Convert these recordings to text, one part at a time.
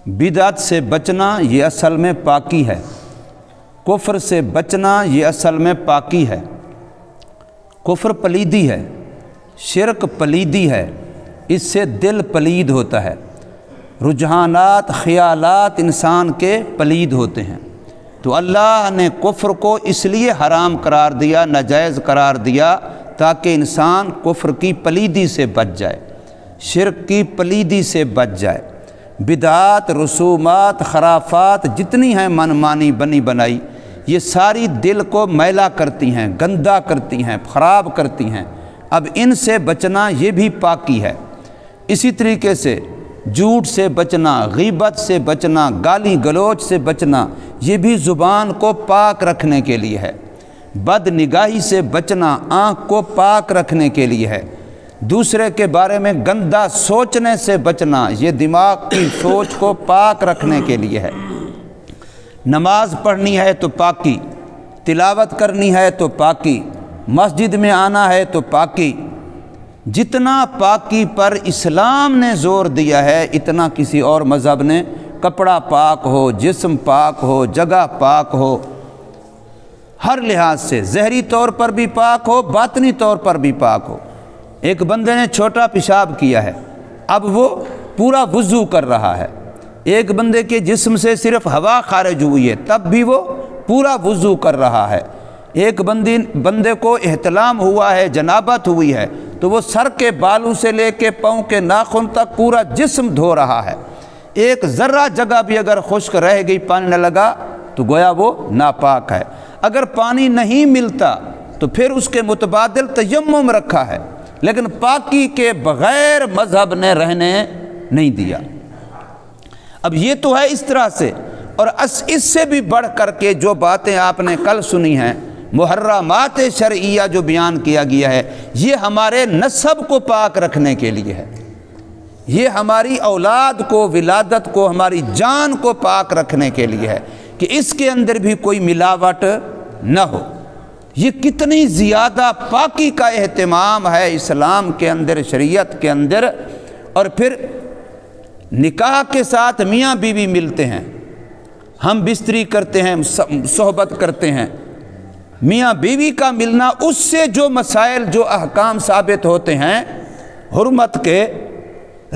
بدعت سے بچنا یہ اصل میں پاکی ہے، کفر سے بچنا یہ اصل میں پاکی ہے۔ کفر پلیدی ہے، شرک پلیدی ہے، اس سے دل پلید ہوتا ہے، رجحانات خیالات انسان کے پلید ہوتے ہیں۔ تو اللہ نے کفر کو اس لیے حرام قرار دیا، ناجائز قرار دیا، تاکہ انسان کفر کی پلیدی سے بچ جائے، شرک کی پلیدی سے بچ جائے۔ بدعات، رسومات، خرافات جتنی ہیں من مانی بنی بنائی، یہ ساری دل کو میلا کرتی ہیں، گندا کرتی ہیں، خراب کرتی ہیں۔ اب ان سے بچنا یہ بھی پاکی ہے۔ اسی طریقے سے جھوٹ سے بچنا، غیبت سے بچنا، گالی گلوچ سے بچنا، یہ بھی زبان کو پاک رکھنے کے لیے ہے۔ بد نگاہی سے بچنا آنکھ کو پاک رکھنے کے لیے ہے۔ دوسرے کے بارے میں گندا سوچنے سے بچنا، یہ دماغ کی سوچ کو پاک رکھنے کے لیے ہے۔ نماز پڑھنی ہے تو پاکی، تلاوت کرنی ہے تو پاکی، مسجد میں آنا ہے تو پاکی۔ جتنا پاکی پر اسلام نے زور دیا ہے، اتنا کسی اور مذہب نے، کپڑا پاک ہو، جسم پاک ہو، جگہ پاک ہو، ہر لحاظ سے ظاہری طور پر بھی پاک ہو، باطنی طور پر بھی پاک ہو۔ ایک بندے نے چھوٹا پیشاب کیا ہے، اب وہ پورا وضو کر رہا ہے۔ ایک بندے کے جسم سے صرف ہوا خارج ہوئی ہے، تب بھی وہ پورا وضو کر رہا ہے۔ ایک بندے کو احتلام ہوا ہے، جنابت ہوئی ہے، تو وہ سر کے بالوں سے لے کے پاؤں کے ناخن تک پورا جسم دھو رہا ہے۔ ایک ذرہ جگہ بھی اگر خشک رہ گئی، پانی نہ لگا، تو گویا وہ ناپاک ہے۔ اگر پانی نہیں ملتا تو پھر اس کے متبادل تیمم رکھا ہے، لیکن پاکی کے بغیر مذہب نے رہنے نہیں دیا۔ اب یہ تو ہے اس طرح سے، اور اس سے بھی بڑھ کر کے جو باتیں آپ نے کل سنی ہیں، محرمات شرعیہ جو بیان کیا گیا ہے، یہ ہمارے نسب کو پاک رکھنے کے لیے ہے، یہ ہماری اولاد کو، ولادت کو، ہماری جان کو پاک رکھنے کے لیے ہے کہ اس کے اندر بھی کوئی ملاوٹ نہ ہو۔ یہ کتنی زیادہ پاکی کا اہتمام ہے اسلام کے اندر، شریعت کے اندر۔ اور پھر نکاح کے ساتھ میاں بیوی ملتے ہیں، ہم بستری کرتے ہیں، صحبت کرتے ہیں۔ میاں بیوی کا ملنا، اس سے جو مسائل، جو احکام ثابت ہوتے ہیں حرمت کے،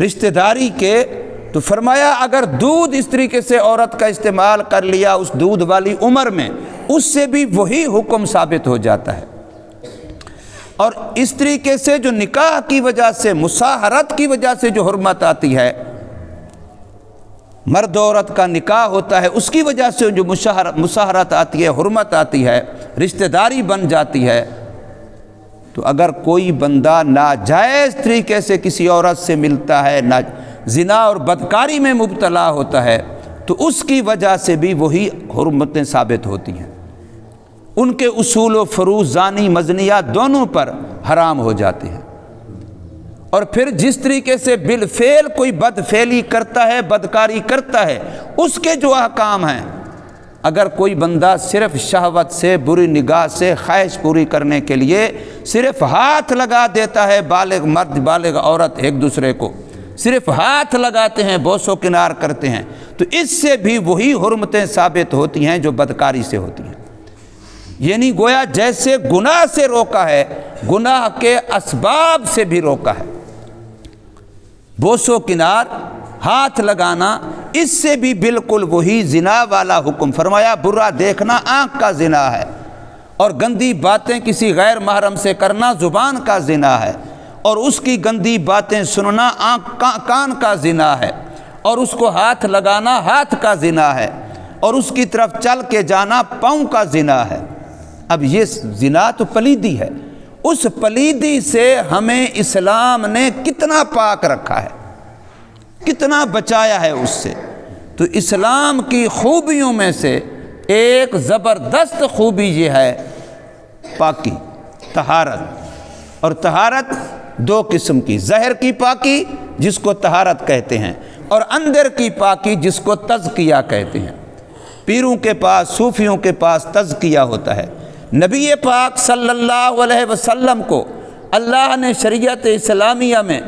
رشتہ داری کے، تو فرمایا اگر دودھ اس طریقے سے عورت کا استعمال کر لیا اس دودھ والی عمر میں، اس سے بھی وہی حکم ثابت ہو جاتا ہے۔ اور اس طریقے سے جو نکاح کی وجہ سے، مساہرت کی وجہ سے جو حرمت آتی ہے، مرد عورت کا نکاح ہوتا ہے، اس کی وجہ سے جو مساہرت آتی ہے، حرمت آتی ہے، رشتہ داری بن جاتی ہے۔ تو اگر کوئی بندہ ناجائز طریقے سے کسی عورت سے ملتا ہے، زنا اور بدکاری میں مبتلا ہوتا ہے، تو اس کی وجہ سے بھی وہی حرمتیں ثابت ہوتی ہیں، ان کے اصول و فروع، زانی مزنیہ دونوں پر حرام ہو جاتے ہیں۔ اور پھر جس طریقے سے بالفعل کوئی بدفعلی کرتا ہے، بدکاری کرتا ہے، اس کے جو احکام ہیں، اگر کوئی بندہ صرف شہوت سے، بری نگاہ سے، خواہش پوری کرنے کے لیے صرف ہاتھ لگا دیتا ہے، بالغ مرد بالغ عورت ایک دوسرے کو صرف ہاتھ لگاتے ہیں، بوس و کنار کرتے ہیں، تو اس سے بھی وہی حرمتیں ثابت ہوتی ہیں جو بدکاری سے ہوتی ہیں۔ یعنی گویا جیسے گناہ سے روکا ہے، گناہ کے اسباب سے بھی روکا ہے۔ بوس و کنار، ہاتھ لگانا، اس سے بھی بالکل وہی زنا والا حکم فرمایا۔ برا دیکھنا آنکھ کا زنا ہے، اور گندی باتیں کسی غیر محرم سے کرنا زبان کا زنا ہے، اور اس کی گندی باتیں سننا کان کا زنا ہے، اور اس کو ہاتھ لگانا ہاتھ کا زنا ہے، اور اس کی طرف چل کے جانا پاؤں کا زنا ہے۔ اب یہ زنا تو پلیدی ہے، اس پلیدی سے ہمیں اسلام نے کتنا پاک رکھا ہے، کتنا بچایا ہے اس سے۔ تو اسلام کی خوبیوں میں سے ایک زبردست خوبی یہ ہے پاکی، طہارت۔ اور طہارت دو قسم کی، ظاہر کی پاکی جس کو طہارت کہتے ہیں، اور اندر کی پاکی جس کو تزکیہ کہتے ہیں۔ پیروں کے پاس، صوفیوں کے پاس تزکیہ ہوتا ہے۔ نبی پاک صلی اللہ علیہ وسلم کو اللہ نے شریعت اسلامیہ میں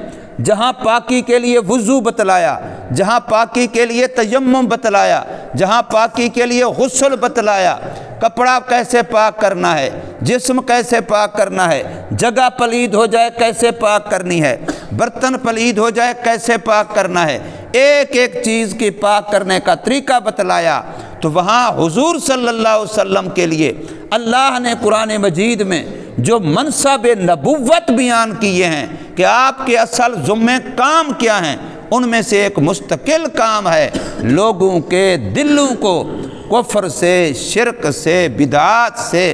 جہاں پاکی کے لیے وضو بتلایا، جہاں پاکی کے لیے تیمم بتلایا، جہاں پاکی کے لیے غسل بتلایا، کپڑا کیسے پاک کرنا ہے، جسم کیسے پاک کرنا ہے، جگہ پلید ہو جائے کیسے پاک کرنی ہے، برتن پلید ہو جائے کیسے پاک کرنا ہے، ایک ایک چیز کی پاک کرنے کا طریقہ بتلایا۔ تو وہاں حضور صلی اللہ علیہ وسلم کے لیے اللہ نے قرآن مجید میں جو منصب نبوت بیان کیے ہیں کہ آپ کے اصل ذمے کام کیا ہیں، ان میں سے ایک مستقل کام ہے لوگوں کے دلوں کو کفر سے، شرک سے، بدعات سے،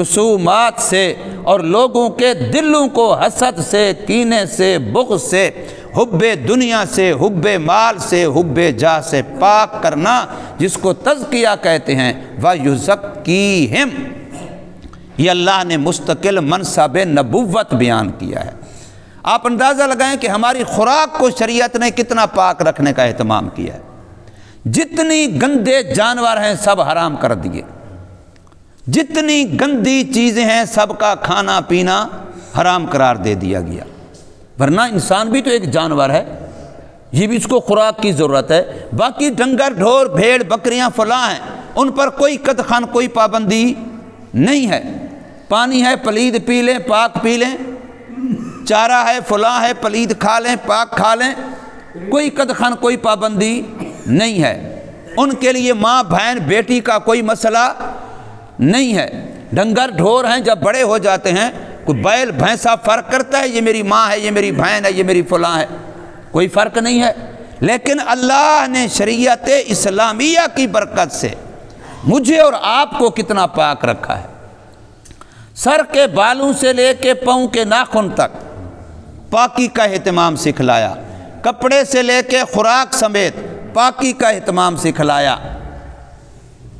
رسومات سے، اور لوگوں کے دلوں کو حسد سے، کینے سے، بغض سے، حب دنیا سے، حب مال سے، حب جاہ سے پاک کرنا، جس کو تزکیہ کہتے ہیں۔ وَيُزَكِّيهِمْ، یہ اللہ نے مستقل منصب نبوت بیان کیا ہے۔ آپ اندازہ لگائیں کہ ہماری خوراک کو شریعت نے کتنا پاک رکھنے کا اہتمام کیا ہے۔ جتنی گندے جانور ہیں سب حرام کر دیے، جتنی گندی چیزیں ہیں سب کا کھانا پینا حرام قرار دے دیا گیا، ورنہ انسان بھی تو ایک جانور ہے، یہ بھی اس کو خوراک کی ضرورت ہے۔ باقی ڈنگر، ڈھور، بھیڑ، بکریاں فلاں ہیں، ان پر کوئی قدخن، کوئی پابندی نہیں ہے۔ پانی ہے پلید پی لیں، پاک پی لیں، چارہ ہے فلاں ہے پلید کھا لیں، پاک کھا لیں، کوئی قدخن، کوئی پابندی نہیں ہے۔ ان کے لیے ماں، بہن، بیٹی کا کوئی مسئلہ نہیں ہے۔ ڈنگر ڈھور ہیں، جب بڑے ہو جاتے ہیں، کوئی بیل بھینسا فرق کرتا ہے یہ میری ماں ہے، یہ میری بہن ہے، یہ میری فلاں ہے؟ کوئی فرق نہیں ہے۔ لیکن اللہ نے شریعت اسلامیہ کی برکت سے مجھے اور آپ کو کتنا پاک رکھا ہے۔ سر کے بالوں سے لے کے پاؤں کے ناخن تک پاکی کا اہتمام سکھلایا، کپڑے سے لے کے خوراک سمیت پاکی کا اہتمام سکھلایا،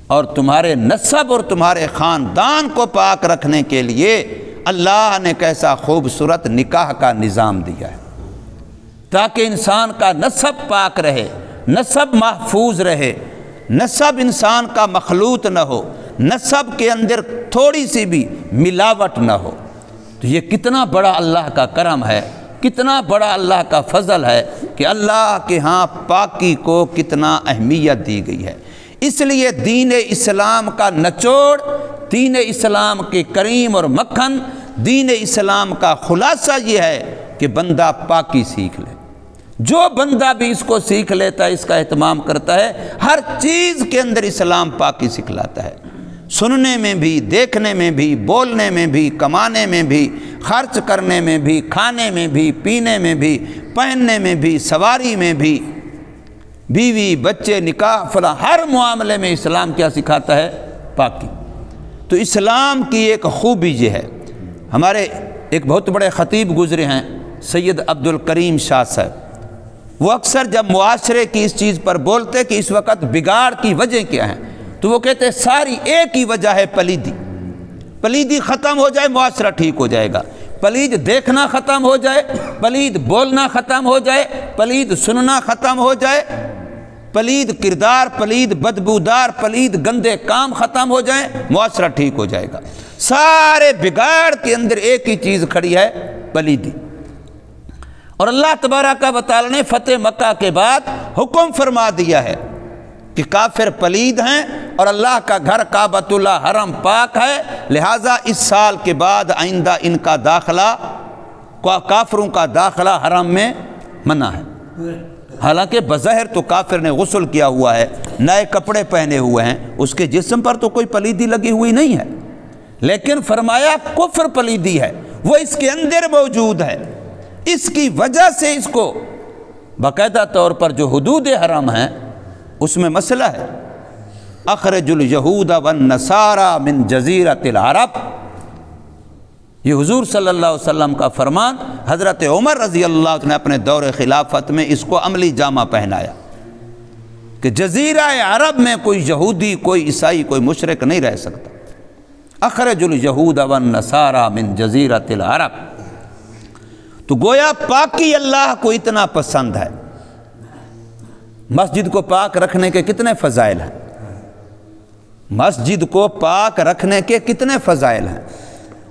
اور تمہارے نسب اور تمہارے خاندان کو پاک رکھنے کے لیے اللہ نے کیسا خوبصورت نکاح کا نظام دیا ہے، تاکہ انسان کا نسب پاک رہے، نسب محفوظ رہے، نسب انسان کا مخلوط نہ ہو، نسب کے اندر تھوڑی سی بھی ملاوٹ نہ ہو۔ تو یہ کتنا بڑا اللہ کا کرم ہے، کتنا بڑا اللہ کا فضل ہے کہ اللہ کے ہاں پاکی کو کتنا اہمیت دی گئی ہے۔ اس لیے دین اسلام کا نچوڑ، دین اسلام کے کریم اور مکھن، دین اسلام کا خلاصہ یہ ہے کہ بندہ پاکی سیکھ لے۔ جو بندہ بھی اس کو سیکھ لیتا ہے، اس کا اہتمام کرتا ہے، ہر چیز کے اندر اسلام پاکی سکھلاتا ہے، سننے میں بھی، دیکھنے میں بھی، بولنے میں بھی، کمانے میں بھی، خرچ کرنے میں بھی، کھانے میں بھی، پینے میں بھی، پہننے میں بھی، سواری میں بھی، بیوی بچے نکاح فلاں، ہر معاملے میں اسلام کیا سکھاتا ہے؟ پاکی۔ تو اسلام کی ایک خوبی یہ ہے، ہمارے ایک بہت بڑے خطیب گزرے ہیں سید عبد الکریم شاہ صاحب، وہ اکثر جب معاشرے کی اس چیز پر بولتے کہ اس وقت بگاڑ کی وجہ کیا ہیں، تو وہ کہتے ساری ایک ہی وجہ ہے پلیدی۔ پلیدی ختم ہو جائے معاشرہ ٹھیک ہو جائے گا، پلید دیکھنا ختم ہو جائے، پلید بولنا ختم ہو جائے، پلید سننا ختم ہو جائے، پلید کردار، پلید بدبودار، پلید گندے کام ختم ہو جائیں، معاشرہ ٹھیک ہو جائے گا۔ سارے بگاڑ کے اندر ایک ہی چیز کھڑی ہے، پلیدی۔ اور اللہ تبارک و تعالی نے فتح مکہ کے بعد حکم فرما دیا ہے کہ کافر پلید ہیں اور اللہ کا گھر کعبۃ اللہ حرم پاک ہے، لہٰذا اس سال کے بعد آئندہ ان کا داخلہ، کافروں کا داخلہ حرم میں منع ہے۔ حالانکہ بظاہر تو کافر نے غسل کیا ہوا ہے، نئے کپڑے پہنے ہوئے ہیں، اس کے جسم پر تو کوئی پلیدی لگی ہوئی نہیں ہے، لیکن فرمایا کفر پلیدی ہے، وہ اس کے اندر موجود ہے، اس کی وجہ سے اس کو باقاعدہ طور پر جو حدود حرم ہیں اس میں مسئلہ ہے۔ اخرج الیہود والنصارى من جزیرۃ العرب، یہ حضور صلی اللہ علیہ وسلم کا فرمان، حضرت عمر رضی اللہ عنہ نے اپنے دور خلافت میں اس کو عملی جامہ پہنایا کہ جزیرہ عرب میں کوئی یہودی، کوئی عیسائی، کوئی مشرک نہیں رہ سکتا۔ اخرج الیہود والنصارى من جزیرۃ العرب، تو گویا پاکی اللہ کو اتنا پسند ہے۔ مسجد کو پاک رکھنے کے کتنے فضائل ہیں، مسجد کو پاک رکھنے کے کتنے فضائل ہیں،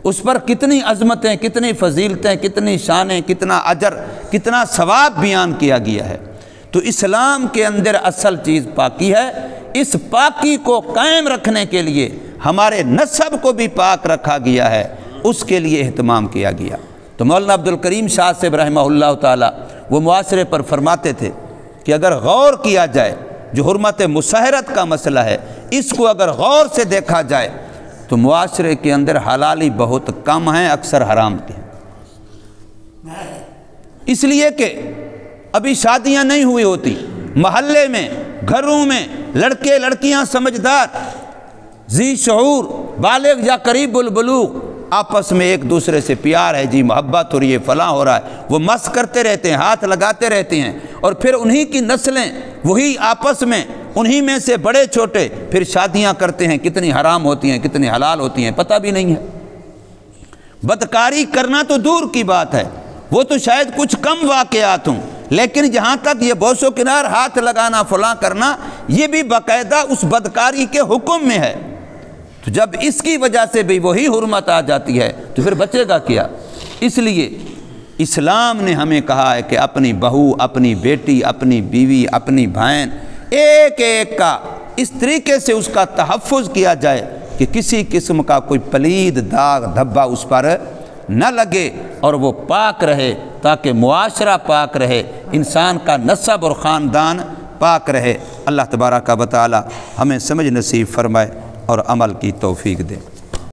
اس پر کتنی عظمتیں، کتنی فضیلتیں، کتنی شانیں، کتنا اجر، کتنا ثواب بیان کیا گیا ہے۔ تو اسلام کے اندر اصل چیز پاکی ہے۔ اس پاکی کو قائم رکھنے کے لیے ہمارے نسب کو بھی پاک رکھا گیا ہے، اس کے لیے اہتمام کیا گیا۔ تو مولانا عبدالکریم شاہ صاحب رحمہ اللہ تعالی وہ معاشرے پر فرماتے تھے کہ اگر غور کیا جائے جو حرمت مسحرت کا مسئلہ ہے، اس کو اگر غور سے دیکھا جائے تو معاشرے کے اندر حلالی بہت کم ہیں، اکثر حرام کی ہیں۔ اس لیے کہ ابھی شادیاں نہیں ہوئی ہوتی، محلے میں گھروں میں لڑکے لڑکیاں سمجھدار ذی شعور بالغ یا قریب البلوغ آپس میں ایک دوسرے سے پیار ہے جی، محبت ہو رہی ہے، فلاں ہو رہا ہے، وہ مس کرتے رہتے ہیں، ہاتھ لگاتے رہتے ہیں، اور پھر انہی کی نسلیں وہی آپس میں انہی میں سے بڑے چھوٹے پھر شادیاں کرتے ہیں، کتنی حرام ہوتی ہیں کتنی حلال ہوتی ہیں پتہ بھی نہیں ہے۔ بدکاری کرنا تو دور کی بات ہے، وہ تو شاید کچھ کم واقعات ہوں، لیکن جہاں تک یہ بوس و کنار ہاتھ لگانا فلاں کرنا، یہ بھی باقاعدہ اس بدکاری کے حکم میں ہے۔ تو جب اس کی وجہ سے بھی وہی حرمت آ جاتی ہے تو پھر بچے گا کیا؟ اس لیے اسلام نے ہمیں کہا ہے کہ اپنی بہو، اپنی بیٹی، اپنی بیوی، اپنی بہن، ایک ایک کا اس طریقے سے اس کا تحفظ کیا جائے کہ کسی قسم کا کوئی پلید داغ دھبا اس پر نہ لگے اور وہ پاک رہے، تاکہ معاشرہ پاک رہے، انسان کا نسب اور خاندان پاک رہے۔ اللہ تبارک و تعالی ہمیں سمجھ نصیب فرمائے اور عمل کی توفیق دے۔